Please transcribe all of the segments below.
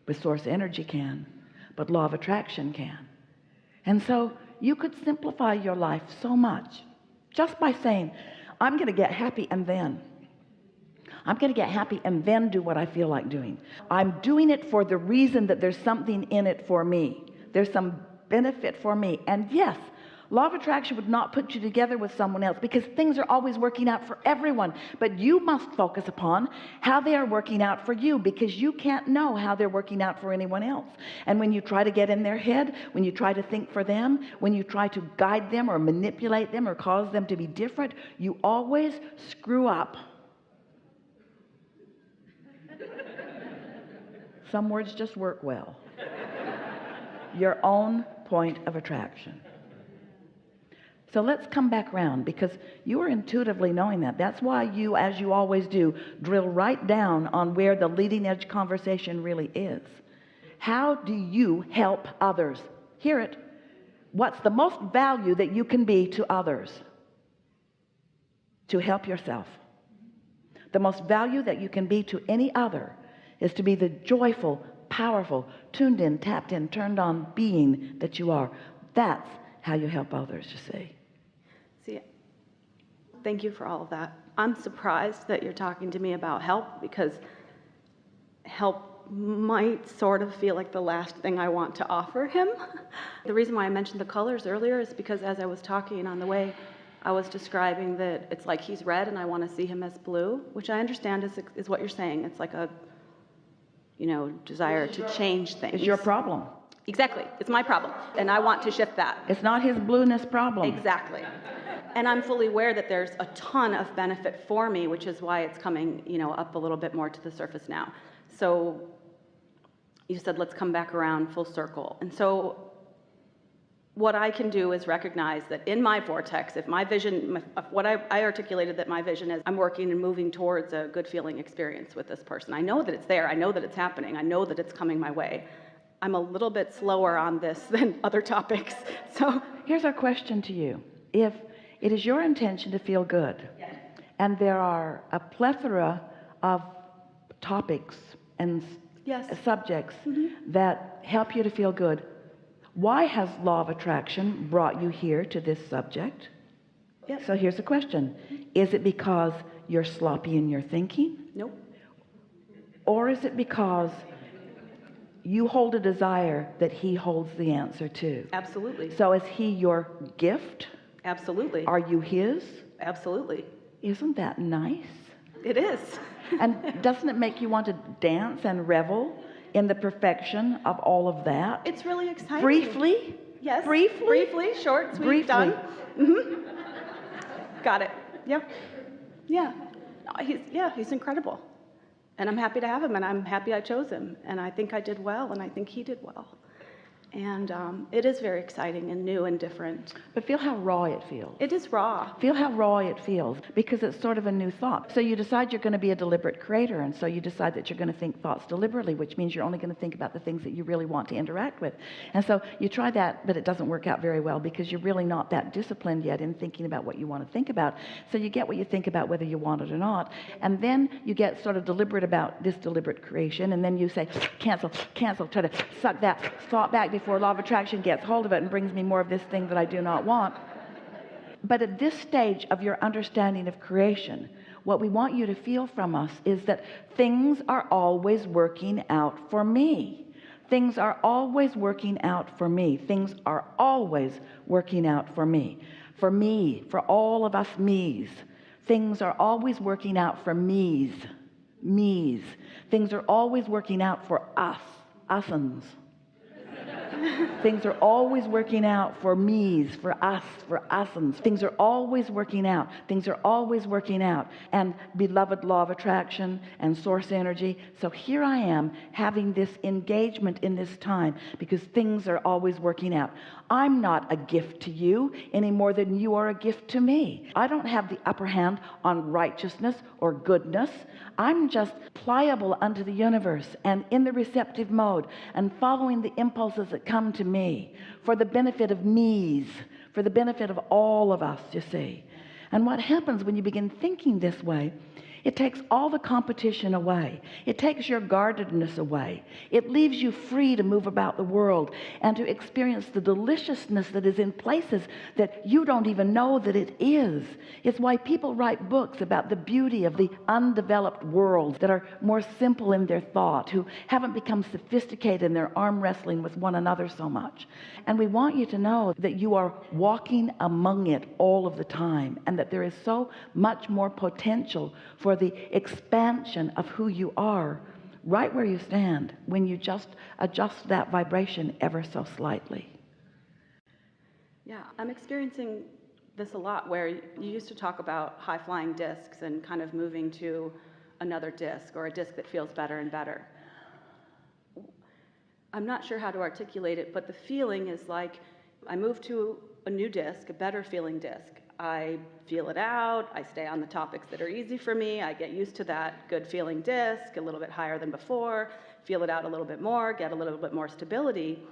but source energy can, but law of attraction can. And so you could simplify your life so much just by saying, I'm going to get happy and then I'm going to get happy and then do what I feel like doing. I'm doing it for the reason that there's something in it for me. There's some benefit for me. And yes, law of attraction would not put you together with someone else because things are always working out for everyone. But you must focus upon how they are working out for you, because you can't know how they're working out for anyone else. And when you try to get in their head, when you try to think for them, when you try to guide them or manipulate them or cause them to be different, you always screw up. Some words just work well. Your own point of attraction. So let's come back around, because you are intuitively knowing that. That's why you, as you always do, drill right down on where the leading edge conversation really is. How do you help others? Hear it. What's the most value that you can be to others? To help yourself. The most value that you can be to any other is to be the joyful, powerful, tuned in, tapped in, turned on being that you are. That's how you help others, you see. Thank you for all of that. I'm surprised that you're talking to me about help, because help might sort of feel like the last thing I want to offer him. The reason why I mentioned the colors earlier is because as I was talking on the way, I was describing that it's like he's red and I want to see him as blue, which I understand is what you're saying. It's like a, desire to change things. It's your problem. Exactly. It's my problem. And I want to shift that. It's not his blueness problem. Exactly. And I'm fully aware that there's a ton of benefit for me, which is why it's coming, up a little bit more to the surface now. So you said, let's come back around full circle. And so what I can do is recognize that in my vortex, if my vision, what I articulated that my vision is, I'm working and moving towards a good feeling experience with this person. I know that it's there. I know that it's happening. I know that it's coming my way. I'm a little bit slower on this than other topics. So here's our question to you. If it is your intention to feel good, yes, and there are a plethora of topics and yes, subjects that help you to feel good, why has law of attraction brought you here to this subject? Yes. So here's the question. Is it because you're sloppy in your thinking? Nope. Or is it because you hold a desire that he holds the answer to? Absolutely. So is he your gift? Absolutely. Are you his? Absolutely. Isn't that nice? It is. And doesn't it make you want to dance and revel in the perfection of all of that? It's really exciting. Briefly? Yes. Briefly? Briefly, short, sweet, Briefly. done. Got it. Yeah. Yeah. He's incredible. And I'm happy to have him, and I'm happy I chose him. And I think I did well, and I think he did well. And it is very exciting and new and different. But feel how raw it feels. It is raw. Feel how raw it feels, because it's sort of a new thought. So you decide you're going to be a deliberate creator, and so you decide that you're going to think thoughts deliberately, which means you're only going to think about the things that you really want to interact with. And so you try that, but it doesn't work out very well, because you're really not that disciplined yet in thinking about what you want to think about. So you get what you think about whether you want it or not. And then you get sort of deliberate about this deliberate creation, and then you say, cancel, try to suck that thought back before law of attraction gets hold of it and brings me more of this thing that I do not want. But at this stage of your understanding of creation, what we want you to feel from us is that things are always working out for me. Things are always working out for me. Things are always working out for me. For me, for all of us me's. Things are always working out for me's. Me's. Things are always working out for us. Us'uns. Things are always working out for me's, for us, for us'uns. Things are always working out. Things are always working out. And beloved law of attraction and source energy. So here I am having this engagement in this time because things are always working out. I'm not a gift to you any more than you are a gift to me. I don't have the upper hand on righteousness or goodness. I'm just pliable unto the universe and in the receptive mode and following the impulses that come to me for the benefit of me's, for the benefit of all of us, you see. And what happens when you begin thinking this way It takes all the competition away. It takes your guardedness away. It leaves you free to move about the world and to experience the deliciousness that is in places that you don't even know that it is. It's why people write books about the beauty of the undeveloped worlds that are more simple in their thought, who haven't become sophisticated in their arm wrestling with one another so much. And we want you to know that you are walking among it all of the time, and that there is so much more potential for the expansion of who you are right where you stand when you just adjust that vibration ever so slightly. Yeah, I'm experiencing this a lot, where you used to talk about high-flying discs and kind of moving to another disc, or a disc that feels better and better. I'm not sure how to articulate it, but the feeling is like I move to a new disc, a better feeling disc. I feel it out, I stay on the topics that are easy for me, I get used to that good feeling disc, a little bit higher than before, feel it out a little bit more, get a little bit more stability,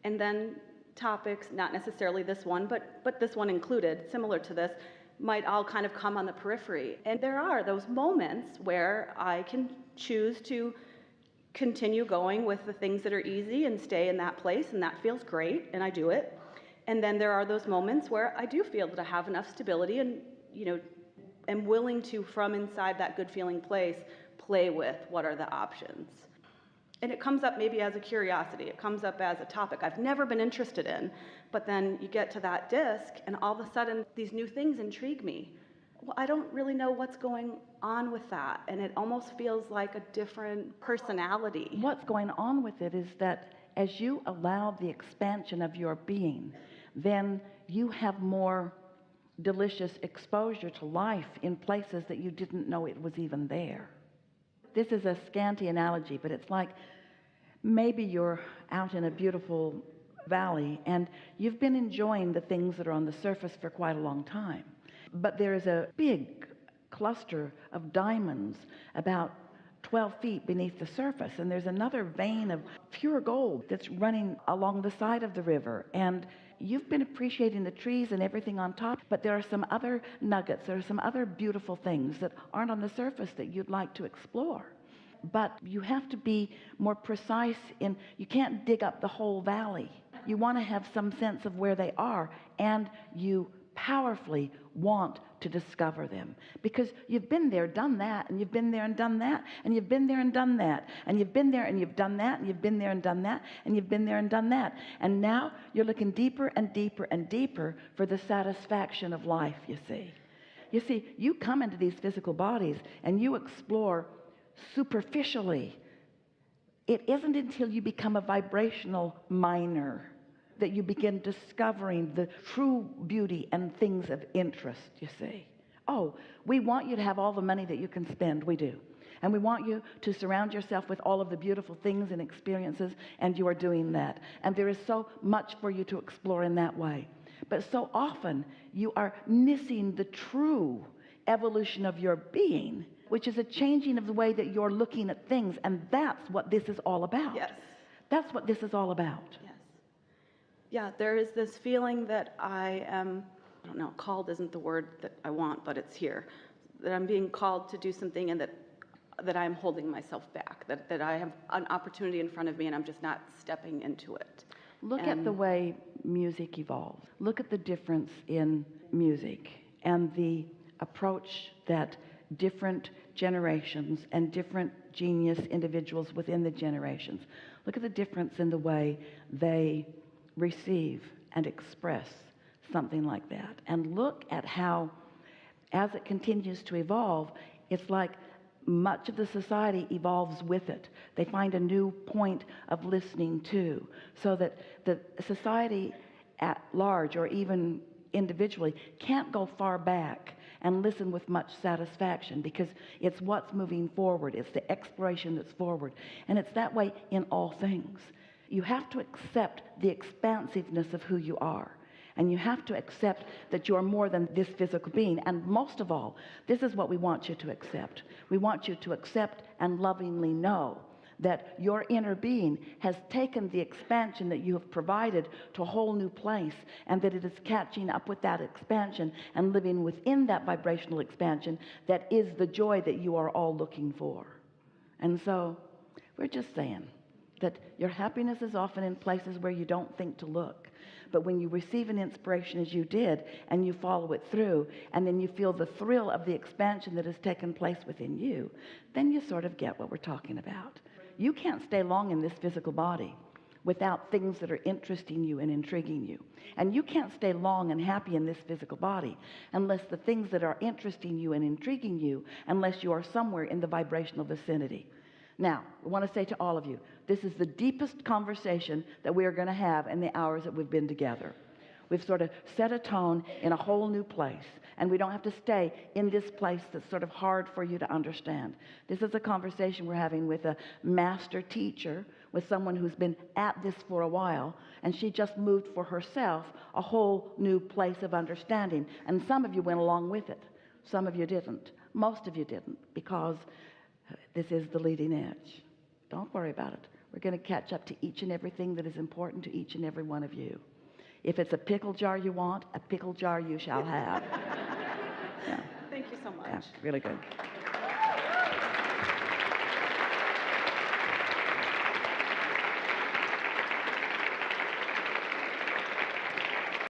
and then topics, not necessarily this one, but this one included, similar to this, might all kind of come on the periphery. And there are those moments where I can choose to continue going with the things that are easy and stay in that place, and that feels great, and I do it. And then there are those moments where I do feel that I have enough stability and, am willing to, from inside that good feeling place, play with what are the options. And it comes up maybe as a curiosity. It comes up as a topic I've never been interested in, but then you get to that disc and all of a sudden these new things intrigue me. Well, I don't really know what's going on with that, and it almost feels like a different personality. What's going on with it is that as you allow the expansion of your being, then you have more delicious exposure to life in places that you didn't know it was even there. This is a scanty analogy, but it's like maybe you're out in a beautiful valley and you've been enjoying the things that are on the surface for quite a long time. But there is a big cluster of diamonds about 12 feet beneath the surface, and there's another vein of pure gold that's running along the side of the river, and you've been appreciating the trees and everything on top, but there are some other nuggets, there are some other beautiful things that aren't on the surface that you'd like to explore. But you have to be more precise you can't dig up the whole valley. You want to have some sense of where they are, and you powerfully want to discover them, because you've been there, done that, and you've been there and done that, and you've been there and done that, and you've been there and you've done that, and you've been there and done that, and you've been there and done that, and now you're looking deeper and deeper and deeper for the satisfaction of life. You see, you come into these physical bodies and you explore superficially. It isn't until you become a vibrational miner that you begin discovering the true beauty and things of interest, you see. Oh, we want you to have all the money that you can spend, we do. And we want you to surround yourself with all of the beautiful things and experiences, and you are doing that. And there is so much for you to explore in that way. But so often you are missing the true evolution of your being, which is a changing of the way that you're looking at things, and that's what this is all about. Yes. That's what this is all about. Yes. Yeah, there is this feeling that I am, I don't know, called isn't the word that I want, but it's here, that I'm being called to do something, and that I'm holding myself back, that I have an opportunity in front of me and I'm just not stepping into it. Look at the way music evolves. Look at the difference in music and the approach that different generations and different genius individuals within the generations. Look at the difference in the way they receive and express something like that. And look at how, as it continues to evolve, it's like much of the society evolves with it. They find a new point of listening to, so that the society at large, or even individually, can't go far back and listen with much satisfaction, because it's what's moving forward. It's the exploration that's forward. And it's that way in all things. You have to accept the expansiveness of who you are. And you have to accept that you're more than this physical being. And most of all, this is what we want you to accept. We want you to accept and lovingly know that your inner being has taken the expansion that you have provided to a whole new place, and that it is catching up with that expansion and living within that vibrational expansion that is the joy that you are all looking for. And so we're just saying that your happiness is often in places where you don't think to look. But when you receive an inspiration as you did, and you follow it through, and then you feel the thrill of the expansion that has taken place within you, then you sort of get what we're talking about. You can't stay long in this physical body without things that are interesting you and intriguing you. And you can't stay long and happy in this physical body unless the things that are interesting you and intriguing you, unless you are somewhere in the vibrational vicinity. Now, I want to say to all of you, this is the deepest conversation that we are going to have in the hours that we've been together. We've sort of set a tone in a whole new place, and we don't have to stay in this place that's sort of hard for you to understand. This is a conversation we're having with a master teacher, with someone who's been at this for a while, and she just moved for herself a whole new place of understanding. And some of you went along with it. Some of you didn't. Most of you didn't, because this is the leading edge. Don't worry about it. We're going to catch up to each and everything that is important to each and every one of you. If it's a pickle jar you want, a pickle jar you shall have. Yeah. Thank you so much. Yeah, really good.